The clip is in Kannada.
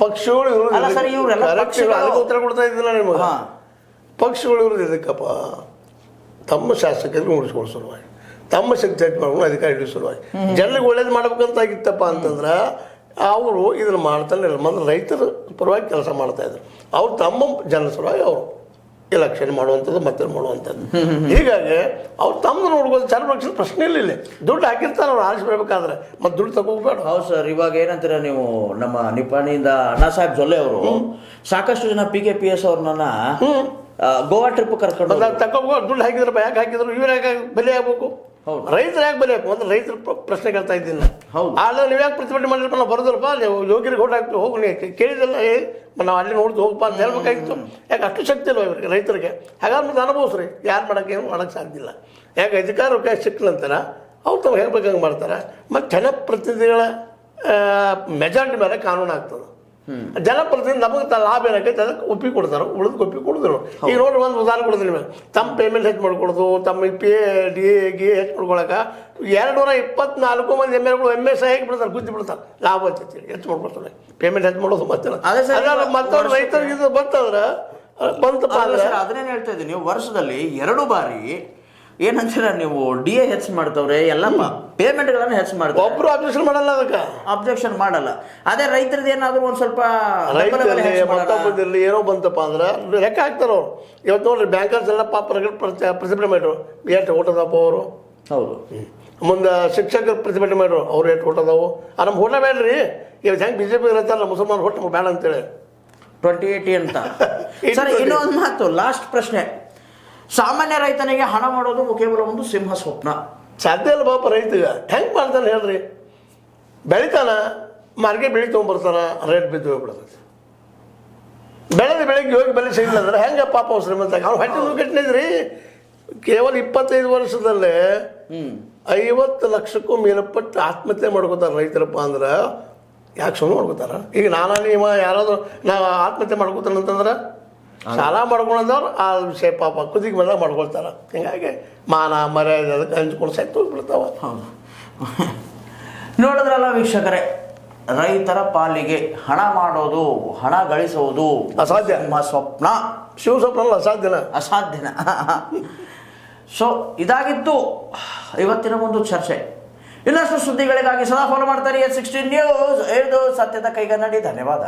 ಪಕ್ಷಗಳು ಅಲ್ಲ ಸರ್, ಇವರೆಲ್ಲ ಅದಕ್ಕೆ ಉತ್ತರ ಕೊಡ್ತಾ ಇದ್ದಿಲ್ಲ ನಿಮಗೆ. ಪಕ್ಷಗಳು ಇರೋದು ಇದಕ್ಕಪ್ಪ, ತಮ್ಮ ಶಾಸಕರಿಗೆ ಉಳಿಸ್ಕೊಳ್ಳೋ ಸಲುವಾಗಿ, ತಮ್ಮ ಶಕ್ತಿ ಹೆಚ್ಚು ಮಾಡ್ಕೊಂಡು ಅಧಿಕಾರ ಹಿಡಿಯೋ ಸಲುವಾಗಿ, ಜನರಿಗೆ ಒಳ್ಳೇದು ಮಾಡ್ಬೇಕಂತಾಗಿತ್ತಪ್ಪ ಅಂತಂದ್ರೆ ಅವರು ಇದನ್ನು ಮಾಡ್ತಾನೆ ಇಲ್ಲ. ಮೊದಲು ರೈತರ ಪರವಾಗಿ ಕೆಲಸ ಮಾಡ್ತಾಯಿದ್ರು. ಅವ್ರು ತಮ್ಮ ಜನರ ಸಲುವಾಗಿ ಅವರು ಎಲೆಕ್ಷನ್ ಮಾಡುವಂಥದ್ದು ಮತ್ತೆ ಮಾಡುವಂಥದ್ದು. ಹೀಗಾಗಿ ಅವ್ರು ತಮ್ಮದು ನೋಡ್ಬೋದು. ಜನಪಕ್ಷದ ಪ್ರಶ್ನೆ ಇಲ್ಲ. ದುಡ್ಡು ಹಾಕಿರ್ತಾರೆ ಅವ್ರು ಆರಿಸಿ ಬರ್ಬೇಕಾದ್ರೆ, ಮತ್ತೆ ದುಡ್ಡು ತಗೋಬೇಡ. ಹೌದು ಸರ್, ಇವಾಗ ಏನಂತೀರ ನೀವು, ನಮ್ಮ ನಿಪ್ಪಾಣಿಯಿಂದ ಅಣ್ಣಾ ಸಾಹೇಬ್ ಜೊಲ್ಲೆ ಅವರು ಸಾಕಷ್ಟು ಜನ PKPS ಅವ್ರನ್ನ ಗೋವಾ ಟ್ರಿಪ್ ಕರ್ಕೊಂಡು ತಗೊಂಡು ದುಡ್ಡು ಹಾಕಿದ್ರಪ್ಪ. ಯಾಕೆ ಹಾಕಿದ್ರು? ಇವ್ರು ಯಾಕೆ ಬಲಿ ಆಗ್ಬೇಕು? ರೈತರು ಯಾಕೆ ಬಲಿ ಆಗ್ಬೇಕು ಅಂದ್ರೆ ರೈತರ ಪ್ರಶ್ನೆ ಕೇಳ್ತಾ ಇದ್ದೀನಿ. ಆದ್ರೆ ನೀವು ಯಾಕೆ ಪ್ರತಿಭಟನೆ ಮಾಡಿರಪ್ಪ? ನಾವು ಬರೋದಲ್ಪ, ನೀವು ಯೋಗಿರಿಗೆ ಓಟ್ ಹಾಕ್ತೀವಿ, ಹೋಗಿ ನೀವು ಕೇಳಿದಲ್ಲ, ನಾವು ಅಲ್ಲಿ ನೋಡ್ದು ಹೋಗಪ್ಪ ಅಂತ ಹೇಳ್ಬೇಕಾಗಿತ್ತು. ಯಾಕೆ ಅಷ್ಟು ಶಕ್ತಿ ಇಲ್ವ ಇವ್ರಿಗೆ ರೈತರಿಗೆ? ಹಾಗಾದ್ರೆ ಮತ್ತೆ ಅನುಭವಿಸ್ರಿ, ಯಾರು ಮಾಡೋಕ್ಕೆ ಏನು ಮಾಡೋಕ್ಕೆ ಸಾಧ್ಯ ಇಲ್ಲ. ಯಾಕೆ ಅಧಿಕಾರ ಸಿಕ್ಕಲಂತಾರ ಅವ್ರು ತಾವು ಹೇಳ್ಬೇಕಂಗೆ ಮಾಡ್ತಾರೆ. ಮತ್ತು ಜನಪ್ರತಿನಿಧಿಗಳ ಮೆಜಾರಿಟಿ ಮೇಲೆ ಕಾನೂನು ಆಗ್ತದೆ. ಜನಪ್ರತಿನಿಧಿ ನಮಗೆ ಲಾಭ ಏನಾಗೈತೆ ಅದಕ್ಕೆ ಒಪ್ಪಿ ಕೊಡ್ತಾರೆ, ಉಳಿದು ಒಪ್ಪಿ ಕೊಡೋದಿಲ್ಲ. ಈಗ ನೋಡಿ ಒಂದು ಉದಾಹರಣೆ ಕೊಡ್ತೀನಿ ನಿಮಗೆ. ತಮ್ಮ ಪೇಮೆಂಟ್ ಹೆಚ್ಚು ಮಾಡ್ಕೊಡೋದು, ತಮ್ಮ DA ಹೆಚ್ಚು ಮಾಡ್ಕೊಳಕ್ಕೆ 224 ಮಂದಿ MLಗಳು MSI ಹಾಕಿ ಬಿಡ್ತಾರೆ, ಗುದ್ದಿ ಬಿಡ್ತಾರೆ. ಲಾಭ ಆಗ್ತೈತಿ, ಹೆಚ್ಚು ಮಾಡ್ಕೊಡ್ತಾರೆ, ಪೇಮೆಂಟ್ ಹೆಚ್ಚು ಮಾಡೋದು. ಮತ್ತೆ ಮತ್ತವ್ರು ರೈತರಿಗೆ ಇದು ಬಂತಂದ್ರೆ ಬಂತಪ್ಪ ಅಂದ್ರೆ ಅದನ್ನೇನು ಹೇಳ್ತಾ ಇದ್ದೀನಿ. ನೀವು ವರ್ಷದಲ್ಲಿ 2 ಬಾರಿ ಏನಂತೀರ ನೀವು, DA ಹೆಚ್ಚು ಮಾಡ್ತವ್ರೆ, ಎಲ್ಲ ಪೇಮೆಂಟ್ಗಳನ್ನು ಹೆಚ್ಚು ಮಾಡ್ತಾರೆ. ಒಬ್ರು ಅಬ್ಜೆಕ್ಷನ್ ಮಾಡಲ್ಲ, ಅದಕ್ಕೆ ಅಬ್ಜೆಕ್ಷನ್ ಮಾಡಲ್ಲ. ಅದೇ ರೈತರದ್ದು ಏನಾದರೂ ಒಂದು ಸ್ವಲ್ಪ ಮತ್ತೊಬ್ಬದಿರಲಿ ಏನೋ ಬಂತಪ್ಪ ಅಂದ್ರೆ ಲೆಕ್ಕ ಹಾಕ್ತಾರೆ ಅವ್ರು. ಇವತ್ತು ನೋಡ್ರಿ ಬ್ಯಾಂಕರ್ಸ್ ಎಲ್ಲ ಪಾಪ ಪ್ರತಿಭಟನೆ ಮಾಡ್ರು, ಎಷ್ಟು ಓಟದಪ್ಪ ಅವರು. ಹೌದು. ಮುಂದೆ ಶಿಕ್ಷಕರು ಪ್ರತಿಭಟನೆ ಮಾಡ್ರು, ಅವ್ರು ಎಷ್ಟು ಓಟದವು. ನಮ್ಮ ಓಟ ಬೇಡ್ರಿ. ಇವತ್ತು ಹೆಂಗೆ BJP ಇರುತ್ತಲ್ಲ, ಮುಸಲ್ಮಾನ್ ಓಟ್ ನಮ್ಗೆ ಬೇಡ ಅಂತೇಳಿ 2080 ಅಂತ. ಸರ್, ಇನ್ನೊಂದು ಮಾತು, ಲಾಸ್ಟ್ ಪ್ರಶ್ನೆ. ಸಾಮಾನ್ಯ ರೈತನಿಗೆ ಹಣ ಮಾಡೋದು ಕೇವಲ ಒಂದು ಸಿಂಹ ಸ್ವಪ್ನ. ಸಾಧ್ಯ ಇಲ್ಲ ಪಾಪ. ರೈತಗೆ ಹೆಂಗೆ ಮಾಡ್ತಾನೆ ಹೇಳ್ರಿ? ಬೆಳಿತಾನ, ಮಾರ್ಕೆಟ್ ಬೆಳೆ ತೊಗೊಂಬರ್ತಾನ, ರೇಟ್ ಬಿದ್ದು ಹೋಗ್ಬಿಡ್ತೈತಿ. ಬೆಳೆಗೆ ಹೋಗಿ ಬೆಲೆ ಸಿಗಲಿಲ್ಲ ಅಂದ್ರೆ ಹೆಂಗೆ ಪಾಪ ಅವ್ರು ಶ್ರೀಮಂತ? ಅವ್ನು ಹೊಟ್ಟೆ ಕೆಟ್ಟಿದ್ರಿ. ಕೇವಲ 25 ವರ್ಷದಲ್ಲೇ 50 ಲಕ್ಷಕ್ಕೂ ಮೇಲ್ಪಟ್ಟು ಆತ್ಮಹತ್ಯೆ ಮಾಡ್ಕೋತಾರೆ ರೈತರಪ್ಪ ಅಂದ್ರೆ. ಯಾಕೆ ಸುಮ್ಮನೆ ಮಾಡ್ಕೋತಾರ? ಈಗ ನೀವು ಯಾರಾದರೂ ನಾವು ಆತ್ಮಹತ್ಯೆ ಮಾಡ್ಕೋತಾನೆ ಅಂತಂದ್ರೆ ಸಾಲ ಮಾಡ್ಕೊಂಡವ್ರು ಆ ವಿಷಯ ಪಾಪ ಕುದಿಗೆ ಬಂದಾಗ ಮಾಡ್ಕೊಳ್ತಾರೆ. ಹಿಂಗಾಗಿ ಮಾನ ಮರ್ಯಾದೆ ಅದಕ್ಕೆ ಹಂಚ್ಕೊಂಡು ಸತ್ತು ಹೋಗ್ಬಿಡ್ತಾವ. ನೋಡಿದ್ರಲ್ಲ ವೀಕ್ಷಕರೇ, ರೈತರ ಪಾಲಿಗೆ ಹಣ ಮಾಡೋದು, ಹಣ ಗಳಿಸುವುದು ಅಸಾಧ್ಯ. ಸ್ವಪ್ನ, ಶಿವ ಸ್ವಪ್ನ ಅಸಾಧ್ಯನ. ಸೊ ಇದಾಗಿತ್ತು ಇವತ್ತಿನ ಒಂದು ಚರ್ಚೆ. ಇನ್ನಷ್ಟು ಸುದ್ದಿಗಳಿಗಾಗಿ ಸದಾ ಫಾಲೋ ಮಾಡ್ತಾರೆ S16 ನ್ಯೂಸ್. ಇದು ಸತ್ಯದ ಕೈಗನ್ನಡಿ. ಧನ್ಯವಾದ.